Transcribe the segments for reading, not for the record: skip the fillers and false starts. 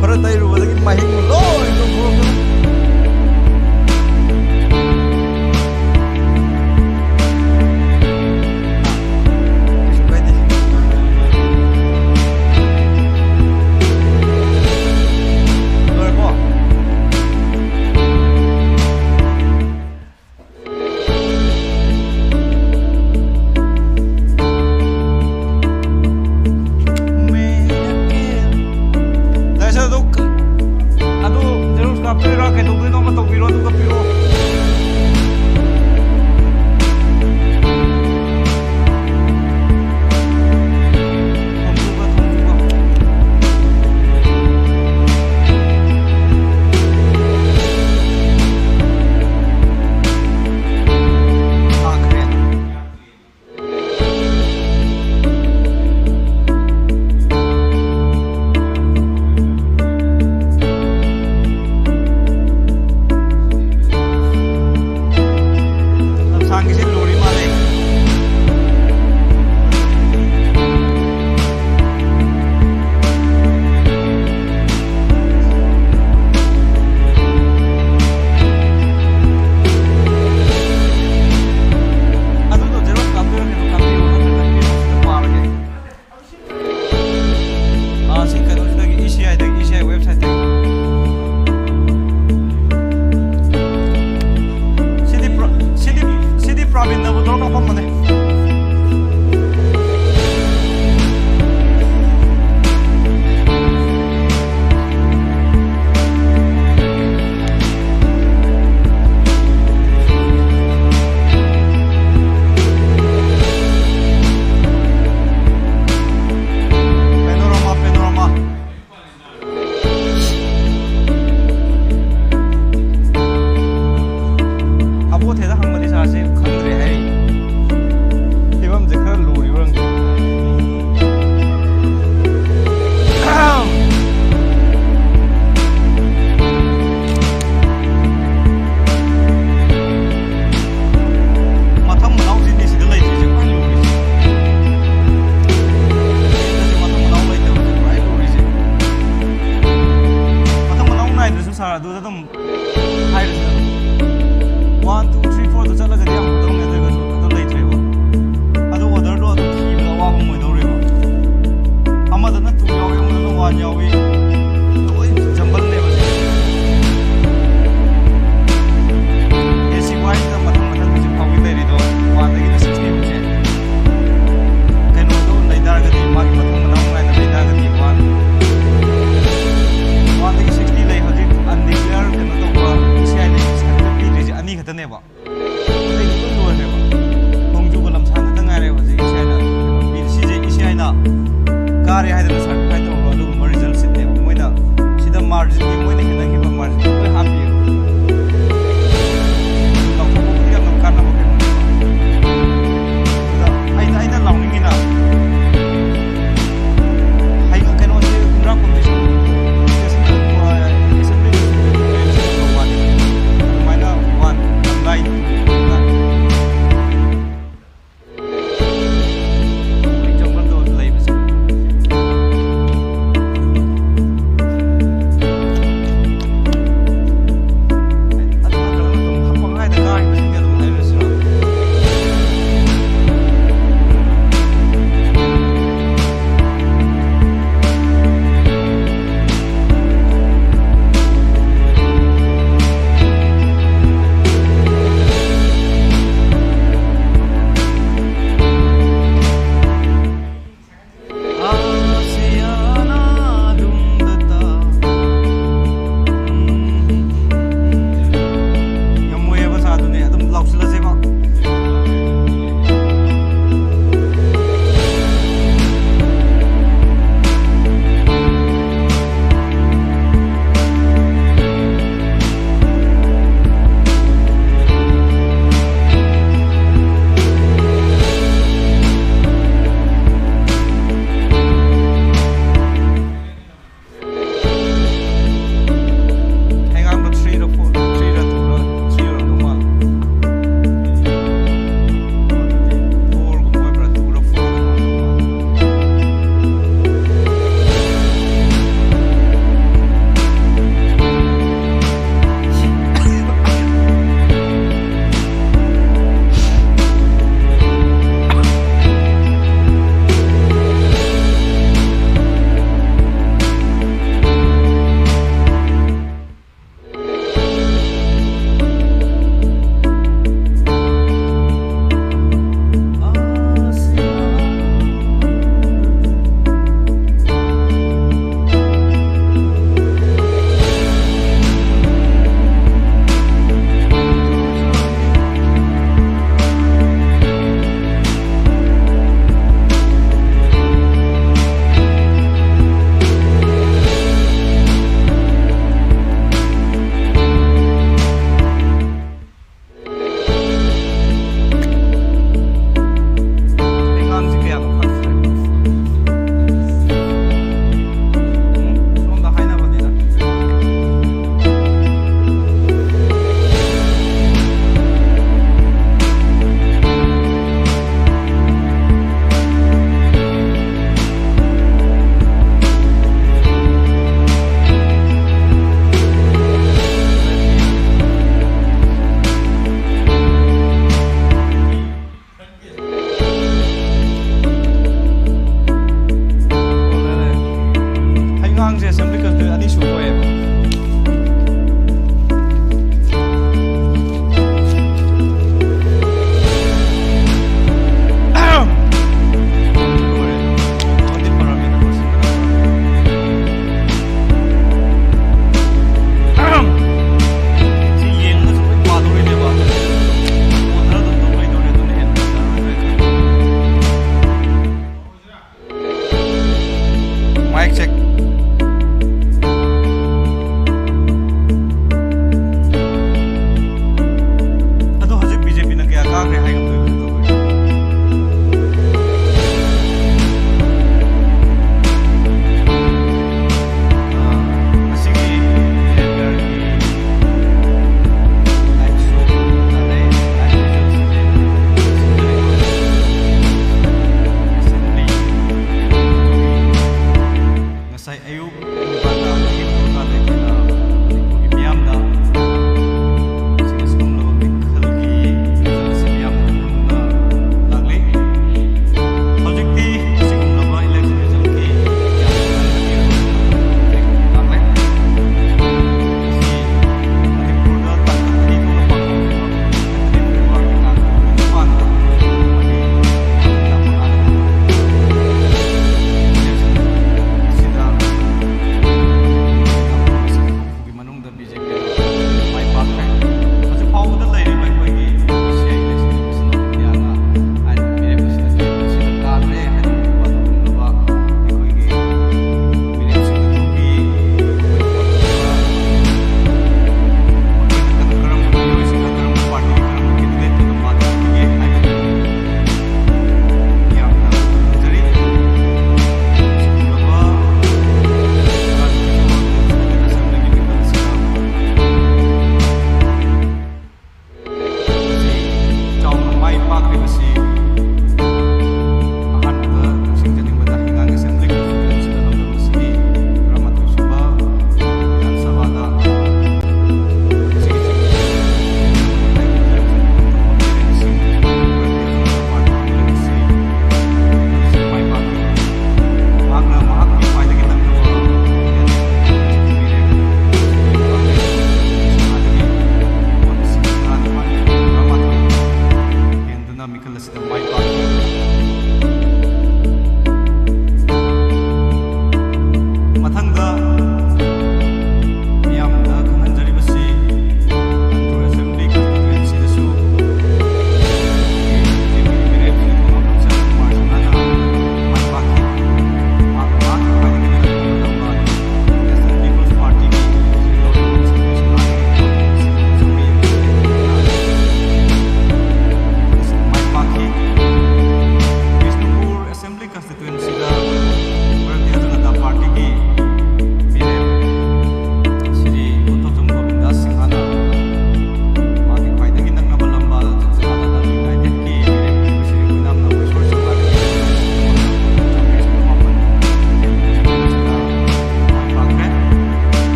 खर तैरुबदगी महिंग लोय लौथोरक्तुना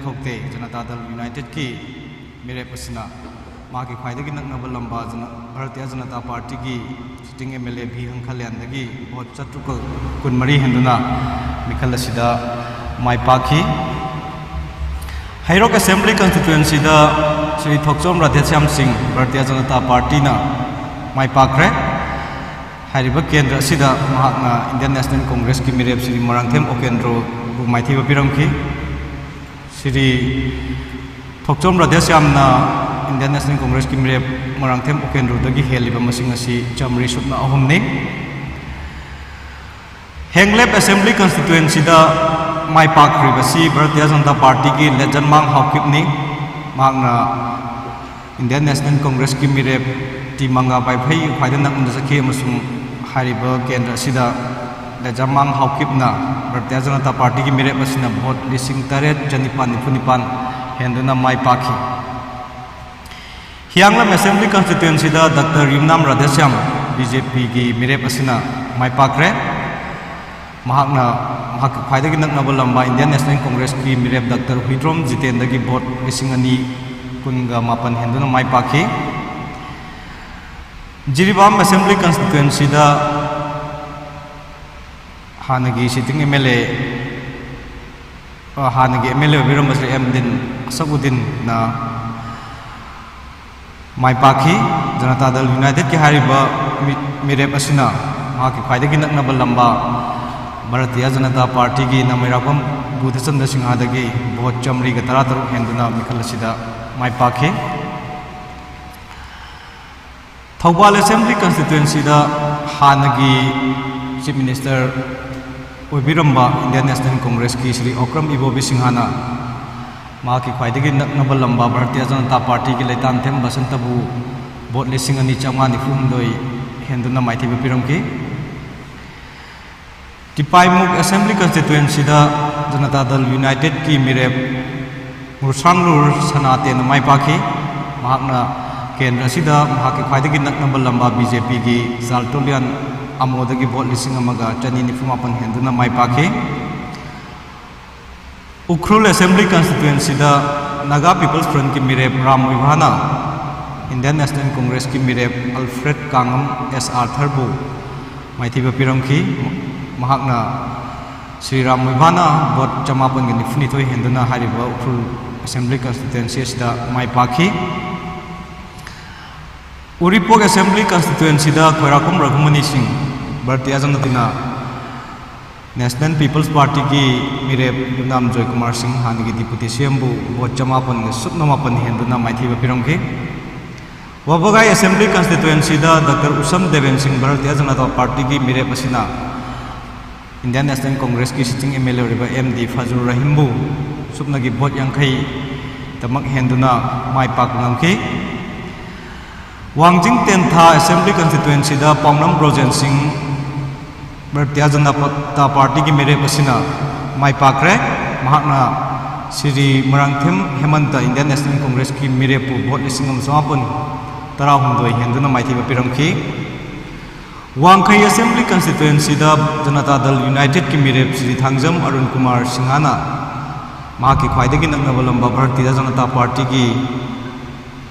खौते जनता दल यूनाइटेड की मेरे पसना माँ की ख्वाइदगी नकनब लंबा भारतीय जनता पार्टी की सिटिंग MLA भी हंखल्यानदगी बहुत चतुक कुनमरी हेंदुना मिखल असिदा माई पाखी हैरोक assembly constituency Shri Thokchom Radheshyam Singh Bharatiya Janata party माई पाखरे केंद्र इंडियन नेशनल कांग्रेस की मिरेप श्री मरांगथेम ओकेंद्रो माइथी पीरमखी श्री थोकचोम राधेश्याम इंडियन नेशनल कांग्रेस की मिरेप मरांगथेम ओकेंद्रो हेलिब चमरी सुना अहमने हेंगलेप असेंबली कंस्टिट्युएंसी माई पाखरी भारतीय जनता पार्टी की लेजन मांग हाउकिपनी इंडियन नेशनल कांग्रेस की मिरेप टी मंगा पाइफई ख्वाइद नकन सखी केंद्र लेजन मांग हाउकिपना भारतीय जनता पार्टी की मिरेप भोट 8,994 हेंदुना माई पाखी Hiyanglam assembly constituency doctor Yumnam Radheshyam BJP की मिरेप माई पाखरे ख्वाइदगी नकनब लंबा इंडियन नेशनल कांग्रेस की मिरेप डॉक्टर हुइद्रोम जितेंद्र की भोट 2,219 हेंदुना माई पाखी जिरीबाम असेंबली कंस्टिट्युएंसी हानगी सिटिंग MLA हानगी MLA विरमश्री एमदिन असगुद्दीन माई पाखी जनता दल यूनाइटेड की मिरेप ख्वाइदगी नकनब लंबा भारतीय जनता पार्टी की नमैरापम बुधचंद्र सिंह भोट 113 हेंदुना मिखल माई पाखे थौबाल असेंबली कंस्टिट्युएंसी हानगी चीफ मिनिस्टर ओबिरंबा इंडियन नेशनल कांग्रेस की श्री ओक्रम इबोबी सिंहाना ख्वाइदगी नकनब लंबा भारतीय जनता पार्टी की लेतांथेम बसंतबू भोट 2,994 हेंदुना माइथी पीरमखी टिपाईमुक assembly constituency Janata Dal United की मिरेप मुरसांगलूर सनातेन माई पाखी केंद्र ख्वाइदगी नकनब लंबा BJP की साल्टोलियन अमोदगी भोट 1,294 हेंदुना माई पाखी Ukhrul assembly constituency Naga People's Front की मिरेप राम विभाना इंडियन नेशनल कांग्रेस की मिरेप अल्फ्रेड कांगम SR थर्बू माइथी पीरमखी श्री राम विभाना भोट 592 हेंदुना उखरुल असेंबली कंस्टिट्युएंसी माई पाखी Uripok assembly constituency Khairakum Raghumani Singh Bharatiya Janata National People's Party की मिरेप यूनाम जॉय कुमार सिंह हानगी डिप्यूटी CM भोट 594 हेंदुना माइथी पीरमखी Wabgai assembly constituency doctor Usam Deven Singh Bharatiya Janata Party की मिरेप इंडियन नेशनल कांग्रेस की सिटिंग MLA MD फजल रहीमबू सुपनगी भोट 50 हेंदुना माई पाखी Wangjing तेंथा assembly constituency पाउनम ब्रोजेन Singh Bharatiya Janata Party की मिरेप माई पाखरे श्री मरांगथेम हेमंत इंडियन नेशनल कांग्रेस की मिरेप भोट 19,919 हेंदुना माइथी पीरमखी वांखई assembly constituency Janata Dal United की मिरेप श्री थांगजम अरुण कुमार सिंहाना ख्वाइदगी नकनब लंबा भारतीय जनता पार्टी की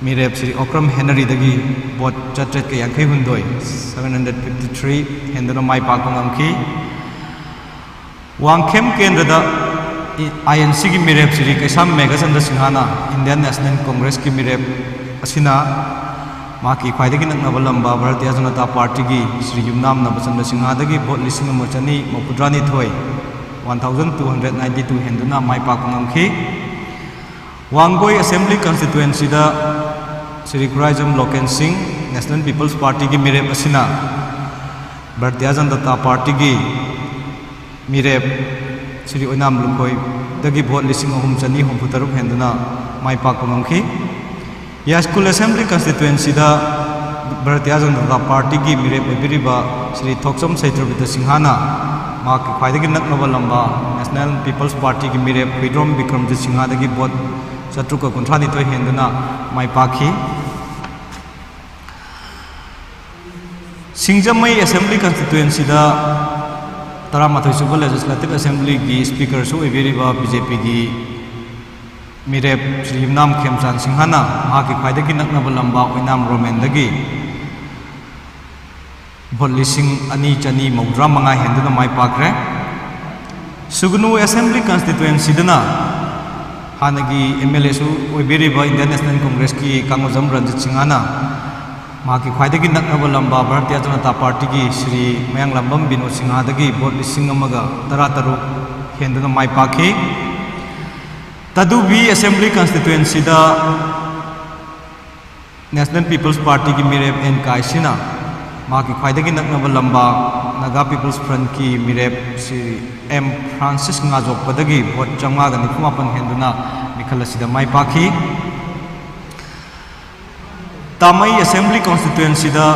मिरेप श्री ओक्रम हेनरी भोट 753 हेंदुना माई पाखी वांगखेम केंद्र INC की मिरेप श्री कैसाम मेघचंद्र सिंहाना इंडियन नेशनल कांग्रेस की मिरेप ख्वाइदगी नकनब लंबा भारतीय जनता पार्टी की श्री यूमनाम नबचंद्र सिंहादगी भोट 1,932 1,292 हेंदुना माई पाखी Wangoi assembly constituency Shri Khuraijam Loken Singh National People's Party की मिरेप भारतीय जनता पार्टी की मिरेप श्री ओनाम लुखोई भोट 3,363 हेंदुना माई पाखी यास्कुल असेंबली कंस्टिट्युएंसी भारतीय जनता पार्टी की मिरेप श्री थोकचम सैत्रवित सिंहाना ख्वाइदगी नकनब लंबा नेशनल पीपल्स पार्टी की मिरेप हुइद्रोम विक्रमजित सिंहादगी भोट 792 हेंदुना माई पाखी सिंगजमई असेंबली कंस्टिट्युएंसी 13 सूब लेजिस्लेटिव असेंबली की स्पीकर BJP की मिरेप श्री युमनाम खेमचान सिंहाना माकी ख्वाइदगी नकनब लंबा ओइनाम रोमेंदगी भोट लिसिंग अनि चनी मौद्रा मंगा हेंदुना माइ पाक्रे सुगनु असेंबली कॉन्स्टिट्यूएंसी दना हानगी एमएलए सु ओइबेरिबा इंडियन नेशनल कांग्रेस की कांगोजम रंजित सिंहाना माकी ख्वाइदगी नकनब लंबा भारतीय जनता पार्टी की श्री मयांग लंबम बिनोद सिंहादगी भोट लिसिंग अमगा तरातरु हेंदुना माइ पाखी तदुबी असेंबली कॉन्स्टिट्यूएंसी दा नेशनल पीपल्स पार्टी की मिरेप एन काइसिना माकी ख्वाइदगी नकनब लंबा नागा पीपल्स फ्रंट की मिरेप श्री एम फ्रांसिस ngaजोकपदगी भोट 594 हेंदुना मिखल असिदा माइ पाखी तामई असेंबली कॉन्स्टिट्यूएंसी दा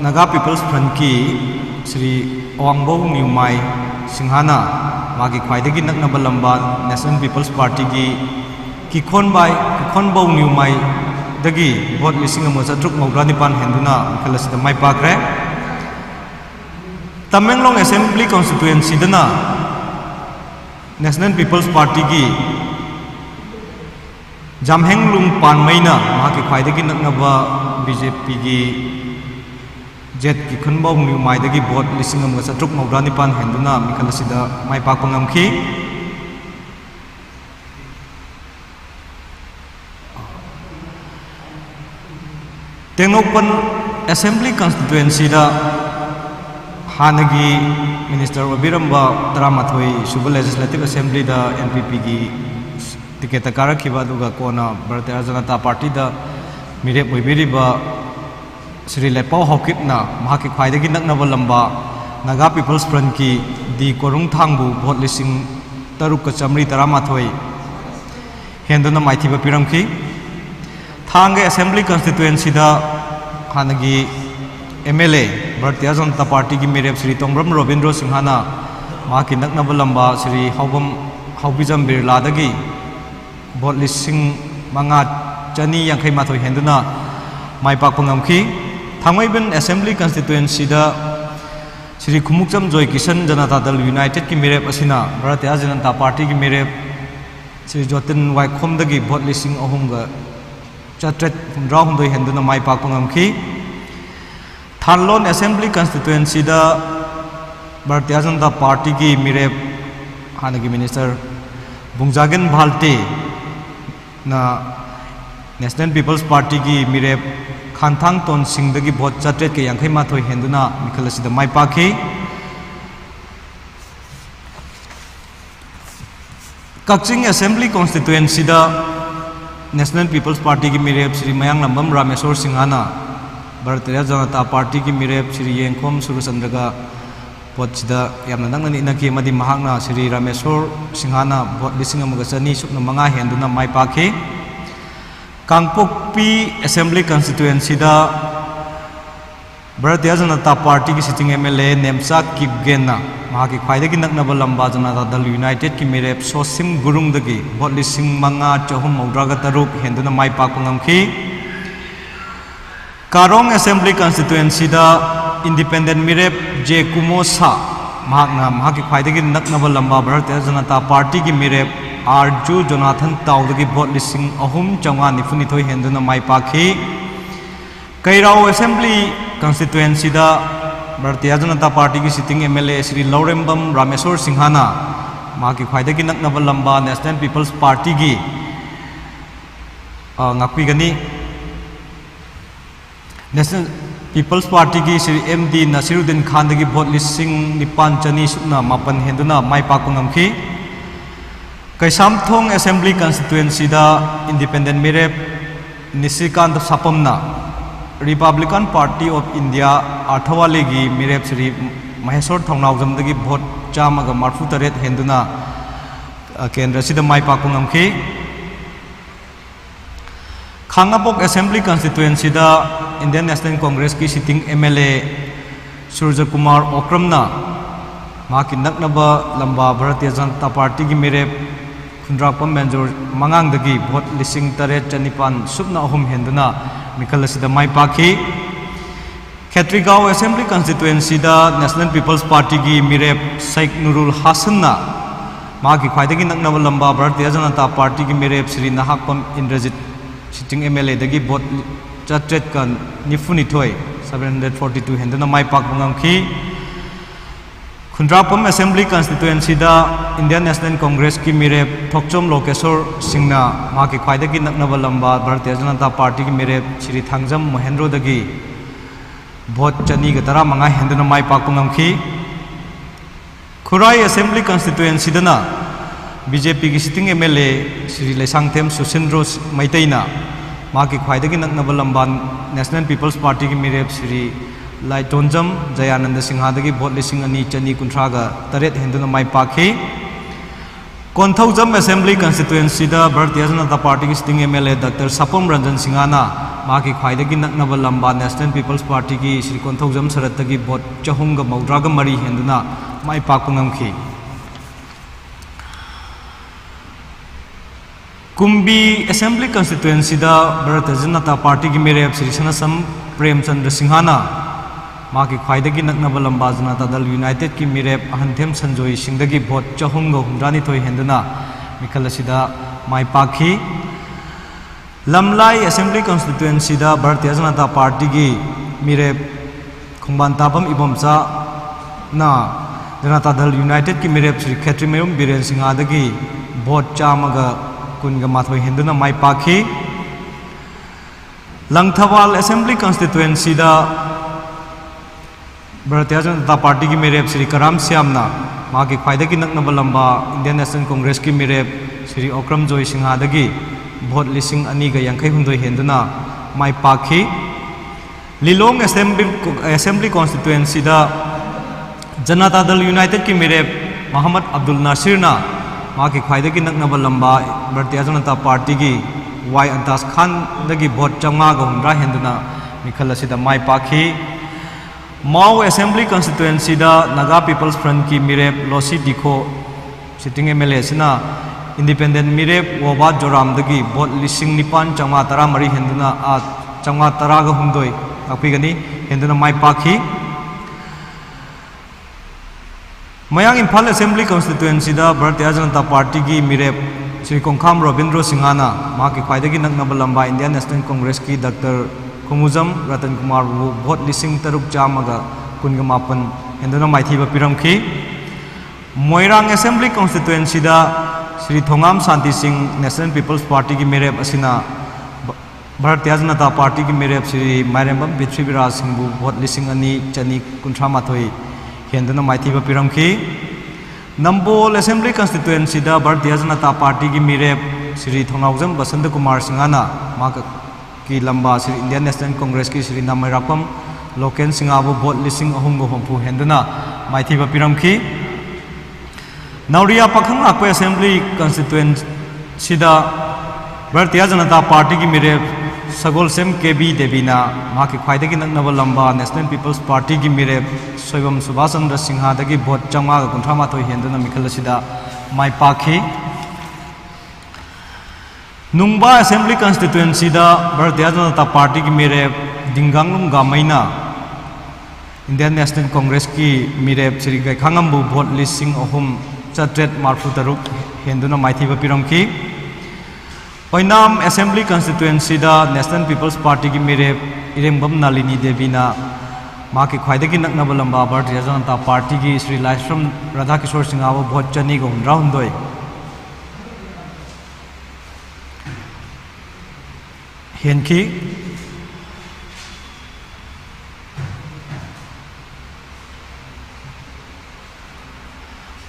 नागा पीपल्स फ्रंट की श्री ओवांगबो न्यूमाई सिंहाना मागी ख्वाइदगी नकनब लंबा नेशनल पीपल्स पार्टी की किखोनबो न्यूमाई दगी भोट लिसिंग अमचट्रुक मौद्रा निपान हेंदुना मिखलसिदा माइ पाक्रे तमेंगलोंग असेंबली कॉन्स्टिट्यूएंसी दना नेशनल पीपल्स पार्टी की जामहेंगलुंग पानमैना माकी ख्वाइदगी नकनब बीजेपी की जेट की खनबो न्यूमाइदगी भोट लिसिंग अमचट्रुक मौद्रा निपान हेंदुना मिखलसिदा माइ पाकपा ngamखी तेंगनोपन असेंबली कॉन्स्टिट्यूएंसी दा हानगी मिनिस्टर ओबिरंबा तरामाथोई सुब लेजिस्लेटिव असेंबली दा एनपीपी की टिकेट कारखिबा दुगा कोना भारतीय जनता पार्टी दा मिरेप ओइबेरिबा श्री लेपाव हौकिपना महाकी ख्वाइदगी नकनब लंबा नागा पीपल्स फ्रंट की दी कोरुंग थांगबु भोट लिसिंग तरुक चमरी तरामाथोई हेंदुना माइथिबा पिरमखी थांगे असेंबली कॉन्स्टिट्यूएंसी दा हानगी एमएलए भारतीय जनता पार्टी की मेरेप श्री तोंब्रम रोबिंद्र सिंहाना माकी नकनब लंबा श्री हौबिजम बिरलादगी भोट लिसिंग मंगा चनी यांखै माथोई हेंदुना माइ पाकपा ngamखी थांगैबन असेंबली कॉन्स्टिट्यूएंसी दा श्री खुमुकचम जॉय किशन जनता दल यूनाइटेड की मेरेप असिना भारतीय जनता पार्टी की मेरेप श्री जोतिन वाइखोमदगी भोट लिसिंग अहुमगा चट्रेट हुंद्राहुंदोई हेंदुना माइ पाकपा ngamखी थानलोन असेंबली कॉन्स्टिट्यूएंसी दा भारतीय जनता पार्टी की मेरेप हानगी मिनिस्टर बुंजागन भाल्टे ना नेशनल पीपल्स पार्टी की मेरेप खानथांग तोन सिंह भोट चट्रेट के यांखै माथोई हेंदुना मिखलसिदा माइ पाखी कक्चिंग असेंबली कॉन्स्टिट्यूएंसी दा नेशनल पीपल्स पार्टी की मेरेप श्री मयांग लंबम रामेश्वर सिंहाना भारतीय जनता पार्टी की मेरेप श्री येंखोम सुरचंद्रगा भोटसिदा यामना नंगना इनकी मदि महांगना श्री रामेश्वर सिंहाना भोट लिसिंग अमगा चनी सुकना मंगा हेंदुना माइ पाखी कांगपोकपी असेंबली कॉन्स्टिट्यूएंसी दा भारतीय जनता पार्टी की सिटिंग एमएलए नेमचा किपगेना महाकी ख्वाइदगी नकनब लंबा जनता दल यूनाइटेड की मेरेप सोसिम गुरुंगदगी भोट लिसिंग मंगा चहुम मौद्रागा तरुक हेंदुना माइ पाकपा ngamखी कारोंग असेंबली कॉन्स्टिट्यूएंसी दा इंडिपेंडेंट मेरेप जे कुमोसा महाकी ख्वाइदगी नकनब लंबा भारतीय जनता पार्टी की मेरेप आरजू जोनाथन ताउदगी भोट लिसिंग अहुम 592 हेंदुना माइ पाखी कैराव असेंबली कॉन्स्टिट्यूएंसी दा भारतीय जनता पार्टी की सिटिंग एमएलए श्री लौरेंबम रामेश्वर सिंहाना माकी ख्वाइदगी नकनब लंबा नेशनल पीपल्स पार्टी की ngakpigani नेशनल पीपल्स पार्टी की श्री एमडी नसीरुद्दीन खान दगी भोट लिसिंग निपान चनी सुना मापन हेंदुना माइ पाकपा ngamखी कैसामथोंग असेंबली कॉन्स्टिट्यूएंसी दा इंडिपेंडेंट मेरेप निशिकांत सापमना Republican Party of India Athawale की मेरेप श्री महेश्वर थौनावजमदगी भोट 138 हेंदुना केंद्र सिदा माइ पाकपा ngamखी खांगापोक असेंबली कॉन्स्टिट्यूएंसी दा इंडियन नेशनल कांग्रेस की सिटिंग एमएलए सूर्य कुमार ओक्रमना माकी नकनब लंबा भारतीय जनता पार्टी की मेरेप खुंद्रापम मेंजोर मंगांगदगी भोट लिसिंग 8 सुबना अहुम हेंदुना मिखलसिदा माइ पाखी खेत्रीगांव असेंबली कॉन्स्टिट्यूएंसी दा नेशनल पीपल्स पार्टी की मेरेप शेख नुरुल हासन्ना मागी ख्वाइदगी नकनब लंबा भारतीय जनता पार्टी की मिरेप श्री नाहकपम इंद्रजित सिटिंग एमएलए दगी वोट चट्रेट का निफुनिथोय 742 हेंदना माई पाक मंगखी खुंद्रापम असेंबली कॉन्स्टिट्यूएंसी दा इंडियन नेशनल कांग्रेस की मिरेप थोकचोम लोकेश्वर सिंहना मागी ख्वाइदगी नकनब लंबा भारतीय जनता पार्टी की मिरेप श्री थांगजम महेंद्र दगी वोट चनी का तरा मंगा हेंदना माई पाक मंगखी खुराई असेंबली कॉन्स्टिट्यूएंसी दना बीजेपी की सिटिंग एमएलए श्री लेसांगथेम सुसिंद्रो मैतैना माकी ख्वाइदगी नकनब लंबा नेशनल पीपल्स पार्टी की मिरेप श्री लाइटोंजम जयानंद सिंहादगी वोट 2,213 हेंदुना माई पाखी कोंथौजम असेंबली कॉन्स्टिट्यूएंसी दा भारतीय जनता पार्टी की सिटिंग एमएलए डॉक्टर सपम रंजन सिंहाना माकी ख्वाइदगी नकनब लंबा नेशनल पीपल्स पार्टी की श्री कोंथौजम सरतगी वोट 493 हेंदुना माई पाक ngамखी कुंभी असेंबली कॉन्स्टिट्यूएंसी दा भारतीय जनता पार्टी की मेरे श्री सनसम प्रेमचंद्र सिंहाना माकी ख्वाइदगी नकनब लंबा जनता दल यूनाइटेड की मेरे अहंथेम संजोई सिंहदगी वोट 463 हेंदना मिखल असिदा माई पाखी लमलाई असेंबली कॉन्स्टिट्यूएंसी दा भारतीय जनता पार्टी की मेरे खुंबान ताबम इबोमचा ना जनता दल यूनाइटेड की मेरे श्री खेत्रीमयुम बीरेन सिंहादगी वोट 419 हेंदुना माई पाखी लंगथवाल असेंबली कॉन्स्टिट्यूएंसी दा भारतीय जनता पार्टी की मेरे श्री कराम श्यामना माकी ख्वाइदगी नकनब लंबा इंडियन नेशनल कांग्रेस की मेरे श्री ओक्रम जोई सिंहादगी वोट 2,252 हेंदुना माई पाखी लिलोंग असेंबली कॉन्स्टिट्यूएंसी दा जनता दल यूनाइटेड की मेरे मोहम्मद अब्दुल नासिरना माकी ख्वाइदगी नकनब लंबा भारतीय जनता पार्टी की वाई अंतास खान दगी वोट 453 हेंदुना मिखल असिदा माई पाखी माओ असेंबली कॉन्स्टिट्यूएंसी दा नागा पीपल्स फ्रंट की मेरे लोसी दिखो सिटिंग एमएलए सिना इंडिपेंडेंट मेरे वोबा जोराम दगी वोट 9,913 हेंदुना 419 ताकपीगनी हेंदुना माई पाखी मयांग इम्फाल असेंबली कॉन्स्टिट्यूएंसी दा भारतीय जनता पार्टी की मेरे श्री कोंखाम रविंद्र सिंहाना माकी ख्वाइदगी नकनब लंबा इंडियन नेशनल कांग्रेस की डॉक्टर खुमुजम रतन कुमार वोट 3,619 हेंदुना माइथीब पिरमखी मोइरांग असेंबली कॉन्स्टिट्यूएंसी दा Shri Thongam Shanti Singh National People's Party की मेरे असिना भारतीय जनता पार्टी की मेरे श्री मायरेंबम पृथ्वीराज सिंह वोट 2,219 हेंदुना माइथीब पिरमखी नंबोल असेंबली कॉन्स्टिट्यूएंसी दा भारतीय जनता पार्टी की मेरे श्री थोंगाउजम बसंत कुमार सिंहाना माक की लंबा श्री इंडियन नेशनल कांग्रेस की श्री नामरापम लोकेन सिंहाबु वोट 3,360 हेंदुना माइथीब पिरमखी Nauria Pakhanglakpa assembly constituency दा भारतीय जनता पार्टी की मेरे सगोलसेम केबी देवीना माकी ख्वाइदगी नकनब लंबा नेशनल पीपल्स पार्टी की मेरे सोयबम सुभाष चंद्र सिंहादगी वोट 453 हेंदुना मिखल असिदा माई पाखी नुंबा असेंबली कॉन्स्टिट्यूएंसी दा भारतीय जनता पार्टी की मेरे दिंगांगलुम गामैना इंडियन नेशनल कांग्रेस की मेरे श्री गैखांगम्बु वोट 3,343 हेंदुना माइथीब पिरमखी ओइनाम असेंबली कॉन्स्टिट्यूएंसी दा नेशनल पीपल्स पार्टी की मेरे इरेंबम नालिनी देवीना माकी ख्वाइदगी नकनब लंबा भारतीय जनता पार्टी की श्री लाइश्रम राधा किशोर सिंहाबु वोट 2,219 हेनखी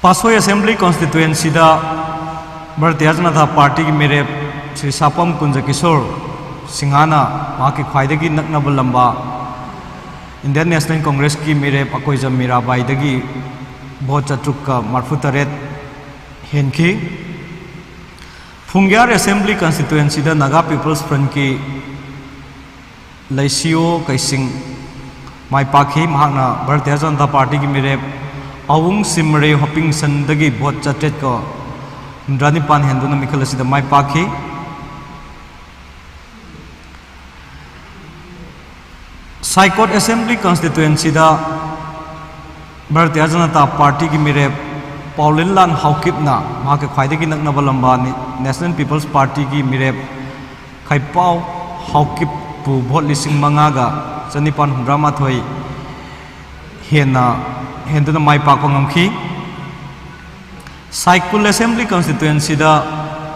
पासोई असेंबली कॉन्स्टिट्यूएंसी दा भारतीय जनता पार्टी की मेरे श्री सापम कुंज किशोर सिंहाना माकी ख्वाइदगी नकनब लंबा इंडियन नेशनल कांग्रेस की मेरे अकोइजम मीराबाईदगी वोट 438 हेनखी फुंग्यार असेंबली कॉन्स्टिट्यूएंसी दा नागा पीपल्स फ्रंट की लैसियो कैसिंग माई पाखी महाना भारतीय जनता पार्टी की मेरे अवुंग सिमरे हॉपिंग सन्दगी वोट 419 हेंदुना मिखल असिदा माई पाखी साइकोट असेंबली कॉन्स्टिट्यूएंसी दा भारतीय जनता पार्टी की मेरे Paulin Lan Haukipna mak khwaidagi naknaba lamba National People's Party ki mirep Khaipau Haukip pu vote lising mangaga chanipan humrama thoi henduna mai pa ko ngamkhi Saikul Assembly constituency da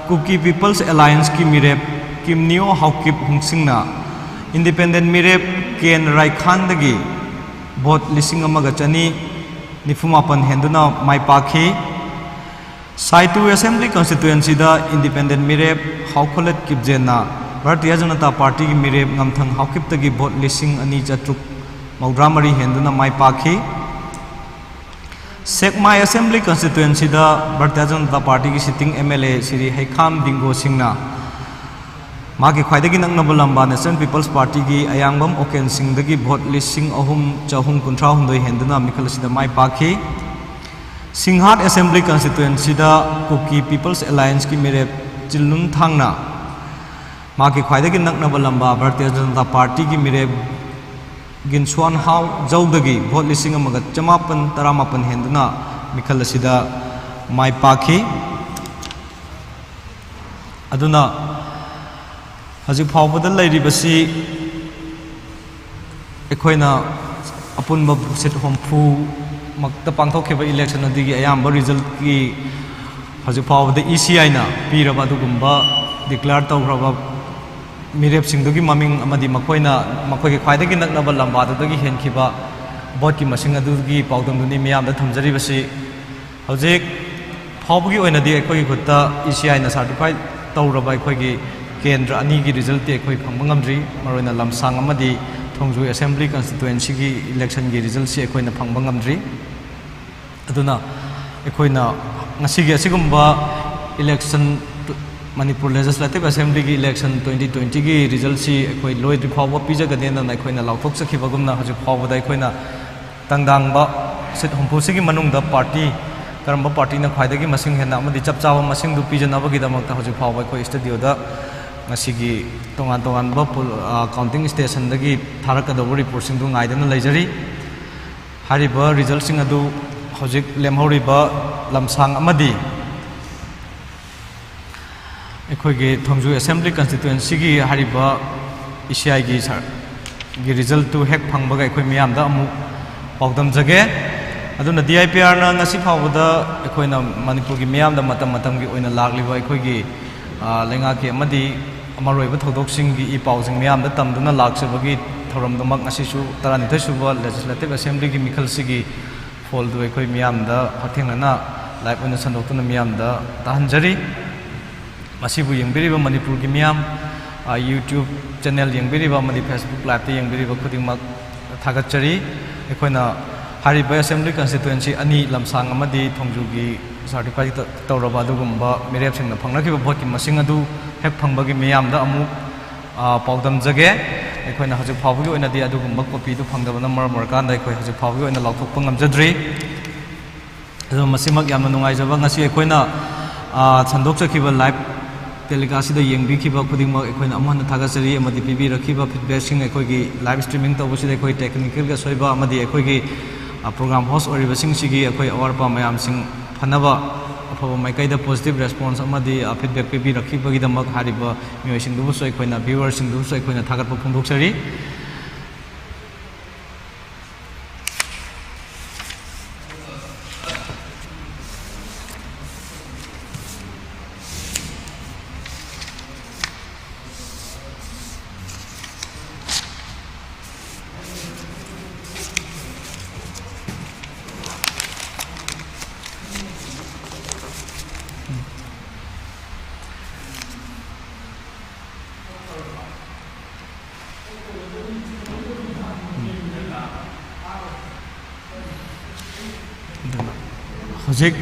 Kuki People's Alliance ki mirep Kimnio Haukip hungsingna Independent mirep Ken Raikhan dagi vote lising amaga chani nifumapan henduna mai pakhi Saitu Assembly constituency da Independent mirep Haukholet kipjena Bharatiya Janata Party ki mirep ngamthang Haukip tagi vote lising ani chatruk maudramari henduna mai pakhi Sekmai Assembly constituency da Bharatiya Janata Party ki sitting MLA Sri Haikham Dingo Singna Maki khwaidagi naknaba lamba National People's Party ki Ayangbam Oken Singh dagi vote lising ahum chahum kuntra hundoi henduna mikhal sida mai pakhi Singhat Assembly constituency da Kuki People's Alliance ki mirep Chilnung Thangna Maki khwaidagi naknaba lamba Bharatiya Janata Party ki mirep Ginswan Hau Jawdagi vote lising amaga chamapan taramapan henduna mikhal sida mai pakhi aduna Haji Pawbada Lairibasi Ekoina Apunba Set Hompu Makta Pangthokeba election adigi ayamba result ki Haji Pawbada ECI na piraba dugumba declare tawraba mirep singdugi maming amadi makoina makogi khwaidagi naknaba lamba dagi henkhiba vote ki masing adugi pawdamduni miyamda thamjaribasi hojik phawbugi oinadi ekoi khutta ECI na certified tawraba ekoi Kendra ani ki result te khoi phangba ngamdri maroina lamsang amadi Thongju Assembly constituency ki election ki result si ekhoina phangba ngamdri aduna ekhoina ngasi gi asigumba election Manipur Legislative Assembly ki election 2020 ki result si ekhoi loi rifawba pijagadena na ekhoina lauthok sakhibagumna haju phawbada ekhoina tangdangba sit hompusi ki manungda party karamba party na khwaidagi masing hena amadi chapchawa masing du pijanabagi damakta haju phawba ekhoi studio da Ngasigi tongan ba counting station dagi tharakadaba report sing du ngaidana leijari hariba result sing adu hojik lemhoriba lamsang amadi ekhoigi Thongju Assembly constituency gi hariba ECI gi result tu hek phangbaga ekhoi miyam da amu pawdam jage aduna DIPR na ngasi phawda ekhoina Manipur gi miyam da matam gi oina lagliba ekhoigi lenga ki amadi amaroiba thodok sing gi ipau sing miyam da tamduna laksabagi thoram damak asisu tarani thasuba Legislative Assembly gi mikhal sigi foldu ekoi miyam da hathengna live on sandoktuna miyam da tahanjari masibu yengbiriba Manipur gi miyam YouTube channel yengbiriba amadi Facebook live te yengbiriba khudingmak thagachari ekoina hariba Assembly constituency ani lamsang amadi Thongju gi certified tawraba adugumba mirep singna phangnakiba vote ki masing adu hek phangbagi miyamda amu pawdam jage ekhoina haju phawgi oina di adugumba copy du phangdabana mar kanda ekhoi haju phawgi oina lauthokpa ngamjadri ado masimak yamna nungaijaba ngasi ekhoina chandok chakiba live telecast da yengbi khiba khudingma ekhoina amana thagachari amadi pibi rakhiba feedback sing ekhoigi live streaming tawbusida ekhoi technical ga soiba amadi ekhoigi program host oriba sing sigi ekhoi awarpa mayam sing Hanaba afaba maikaida positive response amadi feedback pe bi rakhibagi damak hariba mioising du soi khoina viewers sing du soi khoina thagat pa phungdoksari Hojik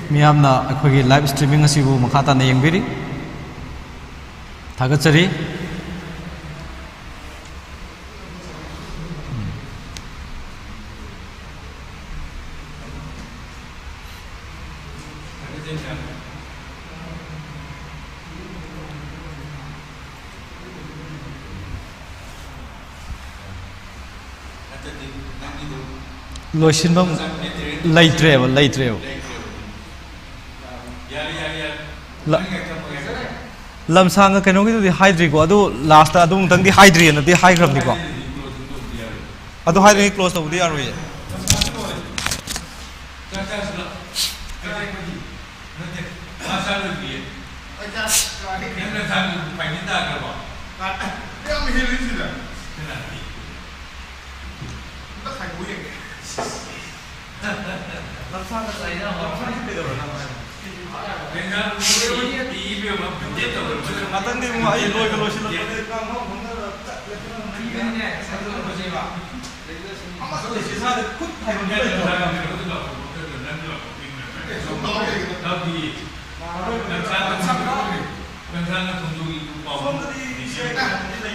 miyamna akhoi live streaming asibu makhata na yengbiri thagachari loisinbam leitreba ꯂꯝꯁꯥꯡꯒ ꯀꯩꯅꯣꯒꯤꯗꯨꯗꯤ ꯍꯥꯏꯗ꯭ꯔꯤꯀꯣ ꯑꯗꯨ last ꯑꯗꯨ ꯑꯃꯨꯛꯇꯪꯗꯤ ꯍꯥꯏꯗ꯭ꯔꯤꯑꯅꯗꯤ ꯍꯥꯏꯈ꯭ꯔꯕꯅꯤꯀꯣ ꯑꯗꯨ ꯍꯥꯏꯗ꯭ꯔꯤ close ꯇꯧꯕꯗꯤ ꯌꯥꯔꯣꯏꯌꯦ ꯉꯥꯛꯇꯪꯗꯤ ꯑꯃꯨꯛ ꯑꯩ ꯂꯣꯏꯒ ꯂꯣꯏꯁꯤꯜꯂꯛꯄꯗ